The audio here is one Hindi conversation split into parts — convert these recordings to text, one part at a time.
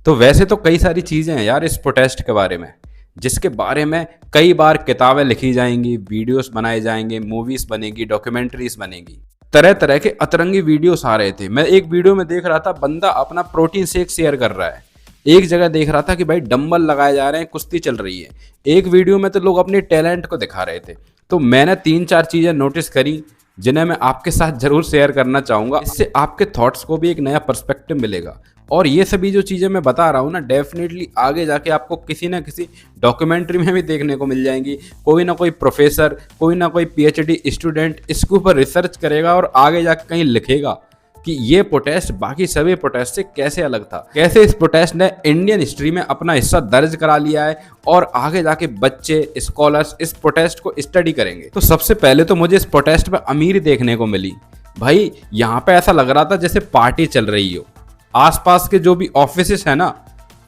तो वैसे तो कई सारी चीज़ें हैं यार इस प्रोटेस्ट के बारे में, जिसके बारे में कई बार किताबें लिखी जाएंगी, वीडियोस बनाए जाएंगे, मूवीज बनेगी, डॉक्यूमेंट्रीज बनेगी, तरह तरह के अतरंगी वीडियोस आ रहे थे। मैं एक वीडियो में देख रहा था, बंदा अपना प्रोटीन शेक शेयर कर रहा है। एक जगह देख रहा था कि भाई डंबल लगाए जा रहे हैं, कुश्ती चल रही है। एक वीडियो में तो लोग अपने टैलेंट को दिखा रहे थे। तो मैंने 3-4 चीज़ें नोटिस करी जिन्हें मैं आपके साथ जरूर शेयर करना चाहूँगा। इससे आपके थॉट्स को भी एक नया पर्सपेक्टिव मिलेगा। और ये सभी जो चीज़ें मैं बता रहा हूँ ना, डेफिनेटली आगे जाके आपको किसी ना किसी डॉक्यूमेंट्री में भी देखने को मिल जाएंगी। कोई ना कोई प्रोफेसर, कोई ना कोई पीएचडी स्टूडेंट इसके ऊपर रिसर्च करेगा और आगे जाके कहीं लिखेगा कि ये प्रोटेस्ट बाकी सभी प्रोटेस्ट से कैसे अलग था, कैसे इस प्रोटेस्ट ने इंडियन हिस्ट्री में अपना हिस्सा दर्ज करा लिया है और आगे जाके बच्चे, स्कॉलर्स इस प्रोटेस्ट को स्टडी करेंगे। तो सबसे पहले तो मुझे इस प्रोटेस्ट में अमीरी देखने को मिली। भाई यहाँ पे ऐसा लग रहा था जैसे पार्टी चल रही हो। आसपास के जो भी ऑफिसेस है ना,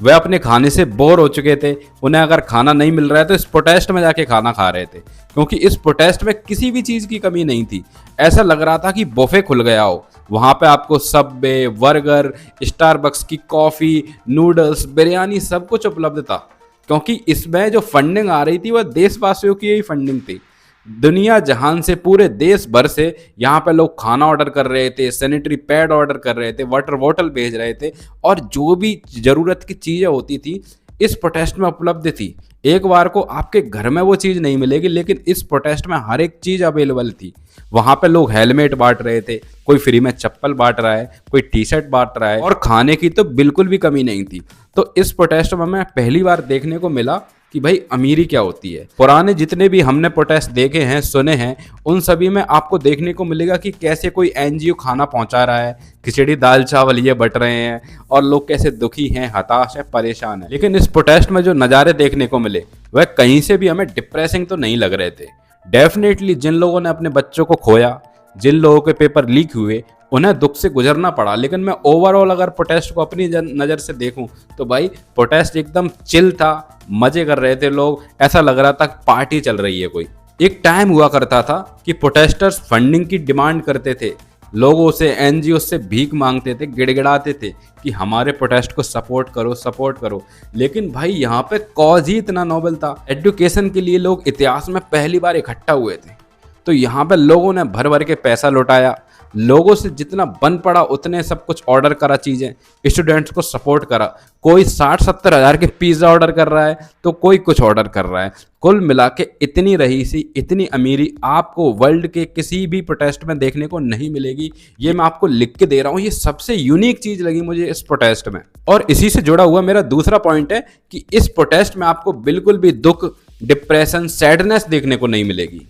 वह अपने खाने से बोर हो चुके थे। उन्हें अगर खाना नहीं मिल रहा है तो इस प्रोटेस्ट में जाके खाना खा रहे थे, क्योंकि इस प्रोटेस्ट में किसी भी चीज़ की कमी नहीं थी। ऐसा लग रहा था कि बुफे खुल गया हो। वहाँ पे आपको सबवे, बर्गर, स्टारबक्स की कॉफ़ी, नूडल्स, बिरयानी सब कुछ उपलब्ध था, क्योंकि इसमें जो फंडिंग आ रही थी वह देशवासियों की ही फंडिंग थी। दुनिया जहान से, पूरे देश भर से यहाँ पे लोग खाना ऑर्डर कर रहे थे, सैनिटरी पैड ऑर्डर कर रहे थे, वाटर बॉटल भेज रहे थे, और जो भी ज़रूरत की चीज़ें होती थी इस प्रोटेस्ट में उपलब्ध थी। एक बार को आपके घर में वो चीज़ नहीं मिलेगी, लेकिन इस प्रोटेस्ट में हर एक चीज़ अवेलेबल थी। वहाँ पे लोग हेलमेट बांट रहे थे, कोई फ्री में चप्पल बांट रहा है, कोई टी शर्ट बांट रहा है, और खाने की तो बिल्कुल भी कमी नहीं थी। तो इस प्रोटेस्ट में मैं पहली बार देखने को मिला कि भाई अमीरी क्या होती है। पुराने जितने भी हमने प्रोटेस्ट देखे हैं, सुने हैं, उन सभी में आपको देखने को मिलेगा कि कैसे कोई एनजीओ खाना पहुंचा रहा है, खिचड़ी दाल चावल ये बट रहे हैं, और लोग कैसे दुखी हैं, हताश हैं, परेशान हैं। लेकिन इस प्रोटेस्ट में जो नज़ारे देखने को मिले वह कहीं से भी हमें डिप्रेसिंग तो नहीं लग रहे थे। डेफिनेटली जिन लोगों ने अपने बच्चों को खोया, जिन लोगों के पेपर लीक हुए, उन्हें दुख से गुजरना पड़ा। लेकिन मैं ओवरऑल अगर प्रोटेस्ट को अपनी नज़र से देखूं तो भाई प्रोटेस्ट एकदम चिल था, मजे कर रहे थे लोग। ऐसा लग रहा था पार्टी चल रही है कोई। एक टाइम हुआ करता था कि प्रोटेस्टर्स फंडिंग की डिमांड करते थे, लोगों से, एनजीओ से भीख मांगते थे, गिड़गिड़ाते थे कि हमारे प्रोटेस्ट को सपोर्ट करो, सपोर्ट करो। लेकिन भाई यहाँ पे कॉज ही इतना नोबल था। एजुकेशन के लिए लोग इतिहास में पहली बार इकट्ठा हुए थे। तो यहाँ पे लोगों ने भर भर के पैसा लौटाया, लोगों से जितना बन पड़ा उतने सब कुछ ऑर्डर करा, चीज़ें, स्टूडेंट्स को सपोर्ट करा। कोई 60-70 हज़ार के पिज़्ज़ा ऑर्डर कर रहा है तो कोई कुछ ऑर्डर कर रहा है। कुल मिला के इतनी रईसी, इतनी अमीरी आपको वर्ल्ड के किसी भी प्रोटेस्ट में देखने को नहीं मिलेगी। ये मैं आपको लिख के दे रहा हूँ। ये सबसे यूनिक चीज़ लगी मुझे इस प्रोटेस्ट में। और इसी से जुड़ा हुआ मेरा दूसरा पॉइंट है कि इस प्रोटेस्ट में आपको बिल्कुल भी दुख, डिप्रेशन, सैडनेस देखने को नहीं मिलेगी।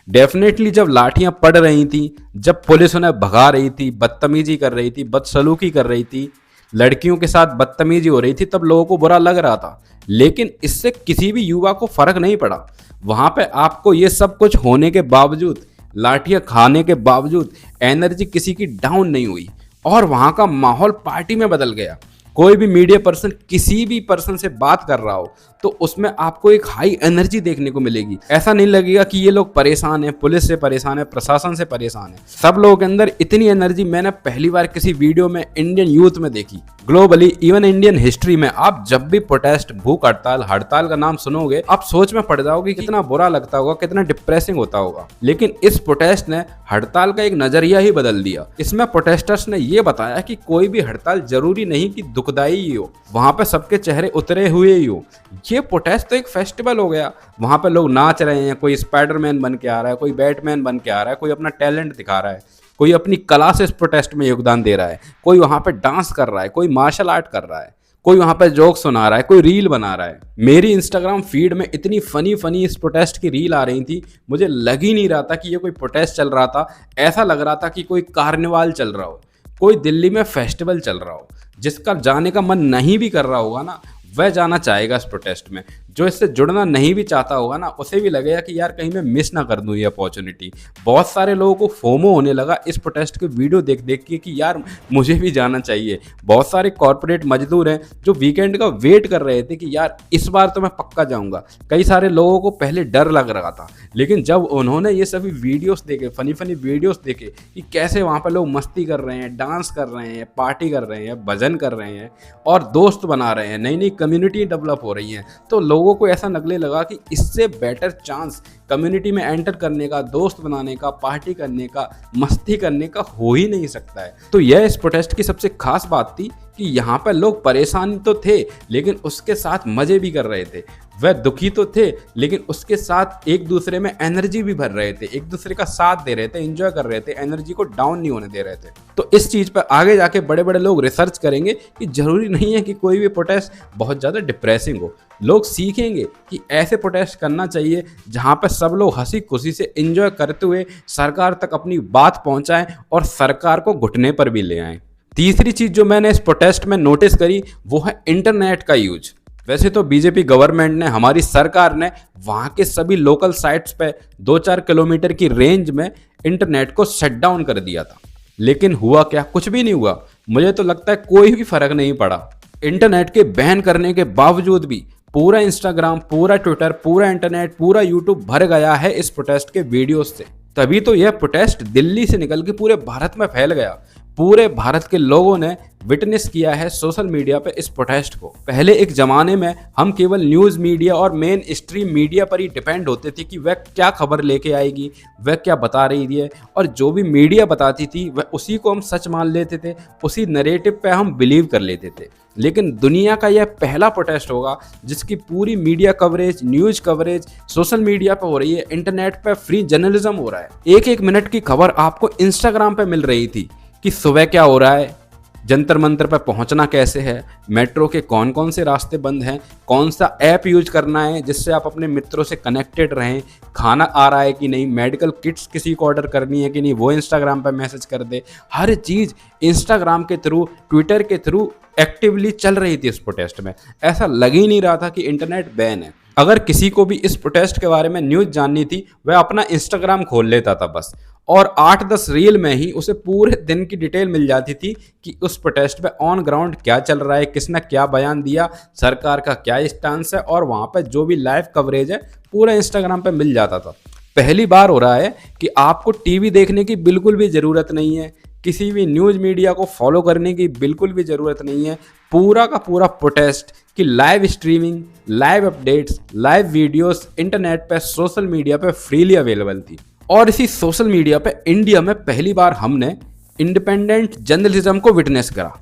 डेफिनेटली जब लाठियां पड़ रही थी, जब पुलिस उन्हें भगा रही थी, बदतमीजी कर रही थी, बदसलूकी कर रही थी, लड़कियों के साथ बदतमीजी हो रही थी, तब लोगों को बुरा लग रहा था। लेकिन इससे किसी भी युवा को फर्क नहीं पड़ा। वहां पे आपको ये सब कुछ होने के बावजूद, लाठियां खाने के बावजूद, एनर्जी किसी की डाउन नहीं हुई और वहां का माहौल पार्टी में बदल गया। कोई भी मीडिया पर्सन किसी भी पर्सन से बात कर रहा हो तो उसमें आपको एक हाई एनर्जी देखने को मिलेगी। ऐसा नहीं लगेगा कि ये लोग परेशान हैं, पुलिस से परेशान है, प्रशासन से परेशान है। सब लोगों के अंदर इतनी एनर्जी मैंने पहली बार किसी वीडियो में इंडियन यूथ में देखी। ग्लोबली, इवन इंडियन हिस्ट्री में आप जब भी प्रोटेस्ट, भूख हड़ताल, हड़ताल का नाम सुनोगे आप सोच में पड़ जाओगे कितना बुरा लगता होगा, कितना डिप्रेसिंग होता होगा। लेकिन इस प्रोटेस्ट ने हड़ताल का एक नजरिया ही बदल दिया। इसमें प्रोटेस्टर्स ने यह बताया कि कोई भी हड़ताल जरूरी नहीं कि दुखदाई ही हो, वहां पे सबके चेहरे उतरे हुए ही हो। ये प्रोटेस्ट तो एक फेस्टिवल हो गया। वहां पे लोग नाच रहे हैं, कोई स्पाइडरमैन बन के आ रहा है, कोई बैटमैन बन के आ रहा है, कोई अपना टैलेंट दिखा रहा है, कोई अपनी कला से इस प्रोटेस्ट में योगदान दे रहा है, कोई वहां पे डांस कर रहा है, कोई मार्शल आर्ट कर रहा है, कोई वहां पे जोक सुना रहा है, कोई रील बना रहा है। मेरी इंस्टाग्राम फीड में इतनी फनी इस प्रोटेस्ट की रील आ रही थी, मुझे लग ही नहीं रहा था कि ये कोई प्रोटेस्ट चल रहा था। ऐसा लग रहा था कि कोई कार्निवाल चल रहा हो, कोई दिल्ली में फेस्टिवल चल रहा हो। जिसका जाने का मन नहीं भी कर रहा होगा ना, वह जाना चाहेगा इस प्रोटेस्ट में। जो इससे जुड़ना नहीं भी चाहता होगा ना, उसे भी लगेगा कि यार कहीं मैं मिस ना कर दूं ये अपॉर्चुनिटी। बहुत सारे लोगों को फोमो होने लगा इस प्रोटेस्ट के वीडियो देख देख के कि यार मुझे भी जाना चाहिए। बहुत सारे कॉर्पोरेट मजदूर हैं जो वीकेंड का वेट कर रहे थे कि यार इस बार तो मैं पक्का जाऊंगा। कई सारे लोगों को पहले डर लग रहा था, लेकिन जब उन्होंने ये सभी वीडियोस देखे, फनी फनी वीडियोस देखे कि कैसे वहाँ पर लोग मस्ती कर रहे हैं, डांस कर रहे हैं, पार्टी कर रहे हैं, भजन कर रहे हैं और दोस्त बना रहे हैं, नई नई कम्युनिटी डेवलप हो रही हैं, तो लोगों को ऐसा लगने लगा कि इससे बेटर चांस कम्युनिटी में एंटर करने का, दोस्त बनाने का, पार्टी करने का, मस्ती करने का हो ही नहीं सकता है। तो यह इस प्रोटेस्ट की सबसे खास बात थी कि यहाँ पर लोग परेशान तो थे लेकिन उसके साथ मजे भी कर रहे थे। वह दुखी तो थे लेकिन उसके साथ एक दूसरे में एनर्जी भी भर रहे थे, एक दूसरे का साथ दे रहे थे, एंजॉय कर रहे थे, एनर्जी को डाउन नहीं होने दे रहे थे। तो इस चीज़ पर आगे जाके बड़े बड़े लोग रिसर्च करेंगे कि जरूरी नहीं है कि कोई भी प्रोटेस्ट बहुत ज़्यादा डिप्रेसिंग हो। लोग सीखेंगे कि ऐसे प्रोटेस्ट करना चाहिए जहाँ पर सब लोग हंसी खुशी से एंजॉय करते हुए सरकार तक अपनी बात पहुँचाएं और सरकार को घुटने पर भी ले आएं। तीसरी चीज जो मैंने इस प्रोटेस्ट में नोटिस करी वो है इंटरनेट का यूज। वैसे तो बीजेपी गवर्नमेंट ने, हमारी सरकार ने वहां के सभी लोकल साइट्स पे 2-4 किलोमीटर की रेंज में इंटरनेट को शट डाउन कर दिया था, लेकिन हुआ क्या? कुछ भी नहीं हुआ। मुझे तो लगता है कोई भी फर्क नहीं पड़ा। इंटरनेट के बैन करने के बावजूद भी पूरा इंस्टाग्राम, पूरा ट्विटर, पूरा इंटरनेट, पूरा यूट्यूब भर गया है इस प्रोटेस्ट के वीडियोस से। तभी तो यह प्रोटेस्ट दिल्ली से निकल के पूरे भारत में फैल गया। पूरे भारत के लोगों ने विटनेस किया है सोशल मीडिया पे इस प्रोटेस्ट को। पहले एक जमाने में हम केवल न्यूज़ मीडिया और मेन स्ट्रीम मीडिया पर ही डिपेंड होते थे कि वह क्या खबर लेके आएगी, वह क्या बता रही है, और जो भी मीडिया बताती थी वह उसी को हम सच मान लेते थे, उसी नरेटिव पे हम बिलीव कर लेते थे। लेकिन दुनिया का यह पहला प्रोटेस्ट होगा जिसकी पूरी media coverage, news coverage social media पे हो रही है, इंटरनेट पे फ्री जर्नलिज्म हो रहा है। एक एक मिनट की खबर आपको इंस्टाग्राम पे मिल रही थी कि सुबह क्या हो रहा है, जंतर मंतर पर पहुंचना कैसे है, मेट्रो के कौन कौन से रास्ते बंद हैं, कौन सा ऐप यूज करना है जिससे आप अपने मित्रों से कनेक्टेड रहें, खाना आ रहा है कि नहीं, मेडिकल किट्स किसी को ऑर्डर करनी है कि नहीं, वो इंस्टाग्राम पर मैसेज कर दे। हर चीज़ इंस्टाग्राम के थ्रू, ट्विटर के थ्रू एक्टिवली चल रही थी इस प्रोटेस्ट में। ऐसा लग ही नहीं रहा था कि इंटरनेट बैन है। अगर किसी को भी इस प्रोटेस्ट के बारे में न्यूज़ जाननी थी, वह अपना इंस्टाग्राम खोल लेता था बस, और 8-10 रील में ही उसे पूरे दिन की डिटेल मिल जाती थी कि उस प्रोटेस्ट पे ऑन ग्राउंड क्या चल रहा है, किसने क्या बयान दिया, सरकार का क्या स्टांस है, और वहाँ पे जो भी लाइव कवरेज है पूरा इंस्टाग्राम पे मिल जाता था। पहली बार हो रहा है कि आपको टीवी देखने की बिल्कुल भी ज़रूरत नहीं है, किसी भी न्यूज़ मीडिया को फॉलो करने की बिल्कुल भी ज़रूरत नहीं है। पूरा का पूरा प्रोटेस्ट की live streaming, live updates, live videos internet पे, सोशल मीडिया पे फ्रीली अवेलेबल थी। और इसी सोशल मीडिया पे इंडिया में पहली बार हमने इंडिपेंडेंट जर्नलिज्म को विटनेस करा।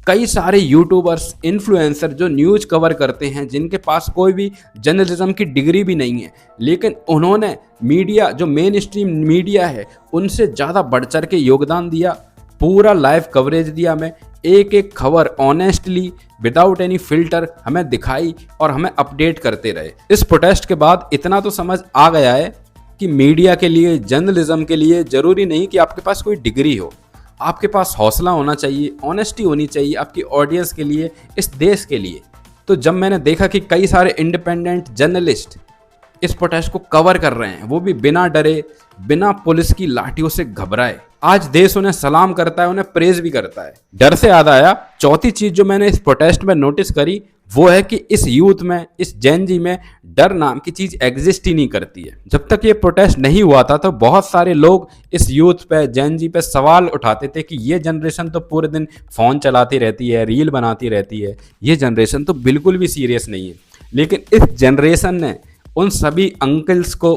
कई सारे यूट्यूबर्स, इन्फ्लुएंसर जो न्यूज़ कवर करते हैं, जिनके पास कोई भी जर्नलिज्म की डिग्री भी नहीं है, लेकिन उन्होंने मीडिया, जो मेन स्ट्रीम मीडिया है, उनसे ज़्यादा बढ़ चढ़ के योगदान दिया। पूरा लाइव कवरेज दिया, हमें एक एक खबर ऑनेस्टली विदाउट एनी फिल्टर हमें दिखाई और हमें अपडेट करते रहे। इस प्रोटेस्ट के बाद इतना तो समझ आ गया है कि मीडिया के लिए, जर्नलिज्म के लिए ज़रूरी नहीं कि आपके पास कोई डिग्री हो, आपके पास हौसला होना चाहिए, ऑनेस्टी होनी चाहिए आपकी ऑडियंस के लिए, इस देश के लिए। तो जब मैंने देखा कि कई सारे इंडिपेंडेंट जर्नलिस्ट इस प्रोटेस्ट को कवर कर रहे हैं, वो भी बिना डरे, बिना पुलिस की लाठियों से घबराए, आज देश उन्हें सलाम करता है, उन्हें प्रेज भी करता है। डर से याद आया, चौथी चीज जो मैंने इस प्रोटेस्ट में नोटिस करी वो है कि इस यूथ में, इस जेन जी में डर नाम की चीज एग्जिस्ट ही नहीं करती है। जब तक ये प्रोटेस्ट नहीं हुआ था तो बहुत सारे लोग इस यूथ पे, जेन जी पे सवाल उठाते थे कि ये जनरेशन तो पूरे दिन फोन चलाती रहती है, रील बनाती रहती है, ये जनरेशन तो बिल्कुल भी सीरियस नहीं है। लेकिन इस जनरेशन ने उन सभी अंकल्स को,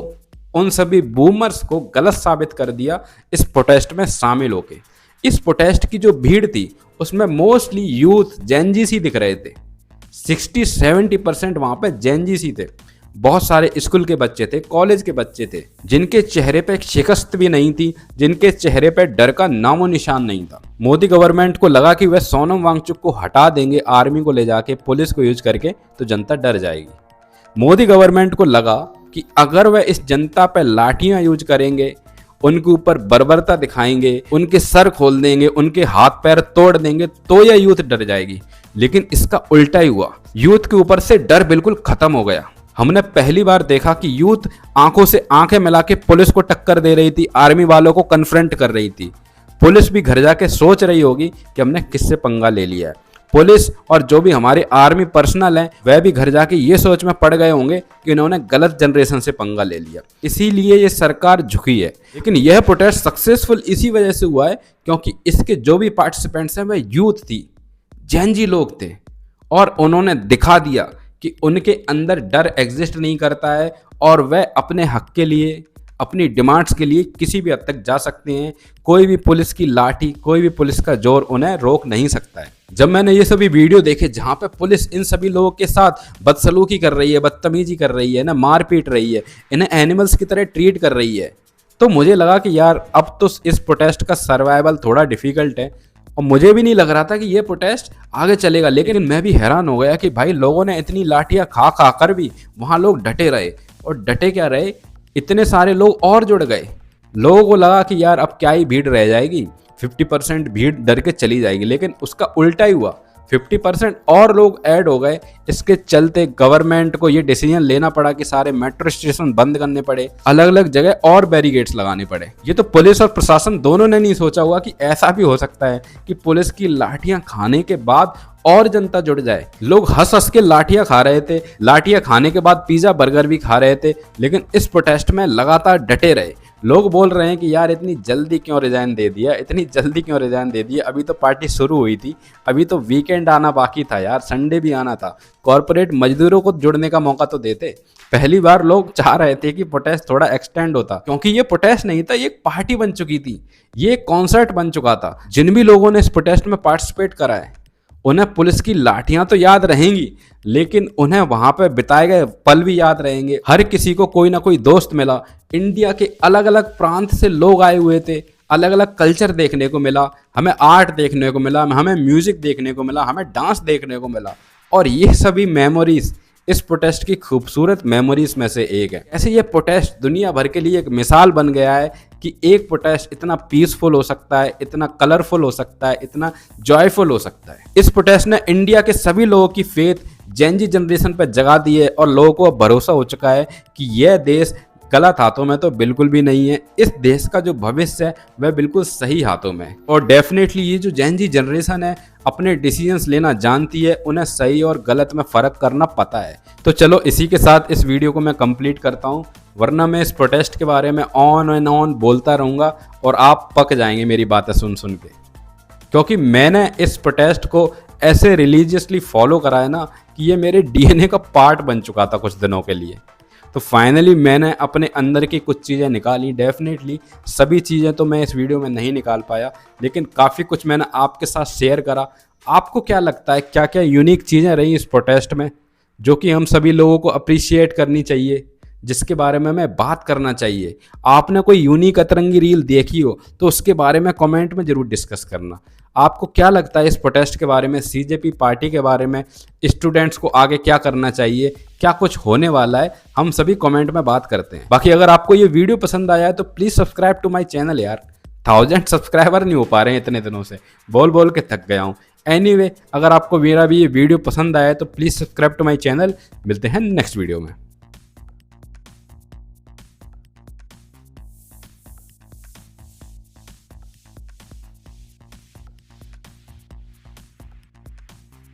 उन सभी बूमर्स को गलत साबित कर दिया इस प्रोटेस्ट में शामिल होके। इस प्रोटेस्ट की जो भीड़ थी उसमें मोस्टली यूथ, जेन जी सी दिख रहे थे। 60-70% वहाँ पे जेन जी सी थे। बहुत सारे स्कूल के बच्चे थे, कॉलेज के बच्चे थे, जिनके चेहरे पे शिकस्त भी नहीं थी, जिनके चेहरे पे डर का नामो निशान नहीं था। मोदी गवर्नमेंट को लगा कि वह सोनम वांगचुक को हटा देंगे आर्मी को ले जाके, पुलिस को यूज करके, तो जनता डर जाएगी। मोदी गवर्नमेंट को लगा कि अगर वह इस जनता पे लाठियां यूज करेंगे, उनके ऊपर बर्बरता दिखाएंगे, उनके सर खोल देंगे, उनके हाथ पैर तोड़ देंगे, तो यह यूथ डर जाएगी। लेकिन इसका उल्टा ही हुआ, यूथ के ऊपर से डर बिल्कुल खत्म हो गया। हमने पहली बार देखा कि यूथ आंखों से आंखें मिला के पुलिस को टक्कर दे रही थी, आर्मी वालों को कन्फ्रंट कर रही थी। पुलिस भी घर जाके सोच रही होगी कि हमने किससे पंगा ले लिया है। पुलिस और जो भी हमारे आर्मी पर्सनल हैं वह भी घर जाके ये सोच में पड़ गए होंगे कि इन्होंने गलत जनरेशन से पंगा ले लिया, इसीलिए ये सरकार झुकी है। लेकिन यह प्रोटेस्ट सक्सेसफुल इसी वजह से हुआ है क्योंकि इसके जो भी पार्टिसिपेंट्स हैं वह यूथ थी, जेनजी लोग थे, और उन्होंने दिखा दिया कि उनके अंदर डर एग्जिस्ट नहीं करता है और वह अपने हक के लिए, अपनी डिमांड्स के लिए किसी भी हद तक जा सकते हैं। कोई भी पुलिस की लाठी, कोई भी पुलिस का जोर उन्हें रोक नहीं सकता है। जब मैंने ये सभी वीडियो देखे जहाँ पे पुलिस इन सभी लोगों के साथ बदसलूकी कर रही है, बदतमीजी कर रही है ना, मार पीट रही है, इन्हें एनिमल्स की तरह ट्रीट कर रही है, तो मुझे लगा कि यार अब तो इस प्रोटेस्ट का सर्वाइवल थोड़ा डिफिकल्ट है। और मुझे भी नहीं लग रहा था कि ये प्रोटेस्ट आगे चलेगा, लेकिन मैं भी हैरान हो गया कि भाई लोगों ने इतनी लाठियां खा खा कर भी वहाँ लोग डटे रहे। और डटे क्या रहे, इतने सारे लोग और जुड़ गए। लोगों को लगा कि यार अब क्या ही भीड़ रह जाएगी, 50% भीड़ डर के चली जाएगी, लेकिन उसका उल्टा ही हुआ, 50% और लोग ऐड हो गए। इसके चलते गवर्नमेंट को ये डिसीजन लेना पड़ा कि सारे मेट्रो स्टेशन बंद करने पड़े, अलग अलग जगह और बैरिकेड्स लगाने पड़े। ये तो पुलिस और प्रशासन दोनों ने नहीं सोचा हुआ कि ऐसा भी हो सकता है कि पुलिस की लाठियां खाने के बाद और जनता जुड़ जाए। लोग हंस हंस के लाठियां खा रहे थे, लाठियां खाने के बाद पिज्जा बर्गर भी खा रहे थे, लेकिन इस प्रोटेस्ट में लगातार डटे रहे। लोग बोल रहे हैं कि यार इतनी जल्दी क्यों रिजाइन दे दिया, इतनी जल्दी क्यों रिजाइन दे दिया, अभी तो पार्टी शुरू हुई थी, अभी तो वीकेंड आना बाकी था यार, संडे भी आना था, कॉर्पोरेट मजदूरों को जुड़ने का मौका तो देते। पहली बार लोग चाह रहे थे कि प्रोटेस्ट थोड़ा एक्सटेंड होता, क्योंकि ये प्रोटेस्ट नहीं था, ये एक पार्टी बन चुकी थी, ये एक कॉन्सर्ट बन चुका था। जिन भी लोगों ने इस प्रोटेस्ट में पार्टिसिपेट करा है उन्हें पुलिस की लाठियां तो याद रहेंगी, लेकिन उन्हें वहां पर बिताए गए पल भी याद रहेंगे। हर किसी को कोई ना कोई दोस्त मिला, इंडिया के अलग अलग प्रांत से लोग आए हुए थे, अलग अलग कल्चर देखने को मिला, हमें आर्ट देखने को मिला, हमें म्यूजिक देखने को मिला, हमें डांस देखने को मिला। और ये सभी मेमोरीज इस प्रोटेस्ट की खूबसूरत मेमोरीज में से एक है। ऐसे ये प्रोटेस्ट दुनिया भर के लिए एक मिसाल बन गया है कि एक प्रोटेस्ट इतना पीसफुल हो सकता है, इतना कलरफुल हो सकता है, इतना जॉयफुल हो सकता है। इस प्रोटेस्ट ने इंडिया के सभी लोगों की फेथ जेनजी जनरेशन पर जगा दी है और लोगों को भरोसा हो चुका है कि यह देश गलत हाथों में तो बिल्कुल भी नहीं है। इस देश का जो भविष्य है वह बिल्कुल सही हाथों में है। और डेफिनेटली ये जो जेनजी जनरेशन है अपने डिसीजंस लेना जानती है, उन्हें सही और गलत में फ़र्क करना पता है। तो चलो इसी के साथ इस वीडियो को मैं कंप्लीट करता हूँ, वरना मैं इस प्रोटेस्ट के बारे में ऑन एंड ऑन बोलता रहूँगा और आप पक जाएंगे मेरी बातें सुन सुन के। क्योंकि मैंने इस प्रोटेस्ट को ऐसे रिलीजियसली फॉलो करा है ना कि ये मेरे डीएनए का पार्ट बन चुका था कुछ दिनों के लिए। तो फाइनली मैंने अपने अंदर की कुछ चीज़ें निकाली। डेफिनेटली सभी चीज़ें तो मैं इस वीडियो में नहीं निकाल पाया, लेकिन काफ़ी कुछ मैंने आपके साथ शेयर करा। आपको क्या लगता है, क्या क्या यूनिक चीज़ें रही इस प्रोटेस्ट में जो कि हम सभी लोगों को अप्रिशिएट करनी चाहिए, जिसके बारे में हमें बात करना चाहिए? आपने कोई यूनिक अतरंगी रील देखी हो तो उसके बारे में कमेंट में ज़रूर डिस्कस करना। आपको क्या लगता है इस प्रोटेस्ट के बारे में, सीजेपी पार्टी के बारे में, स्टूडेंट्स को आगे क्या करना चाहिए, क्या कुछ होने वाला है? हम सभी कमेंट में बात करते हैं। बाकी अगर आपको ये वीडियो पसंद आया है तो please subscribe to my channel यार। 1000 सब्सक्राइबर नहीं हो पा रहे हैं इतने दिनों से, बोल बोल के थक गया हूँ। एनीवे, अगर आपको मेरा भी ये वीडियो पसंद आया है तो please subscribe to my channel. मिलते हैं नेक्स्ट वीडियो में।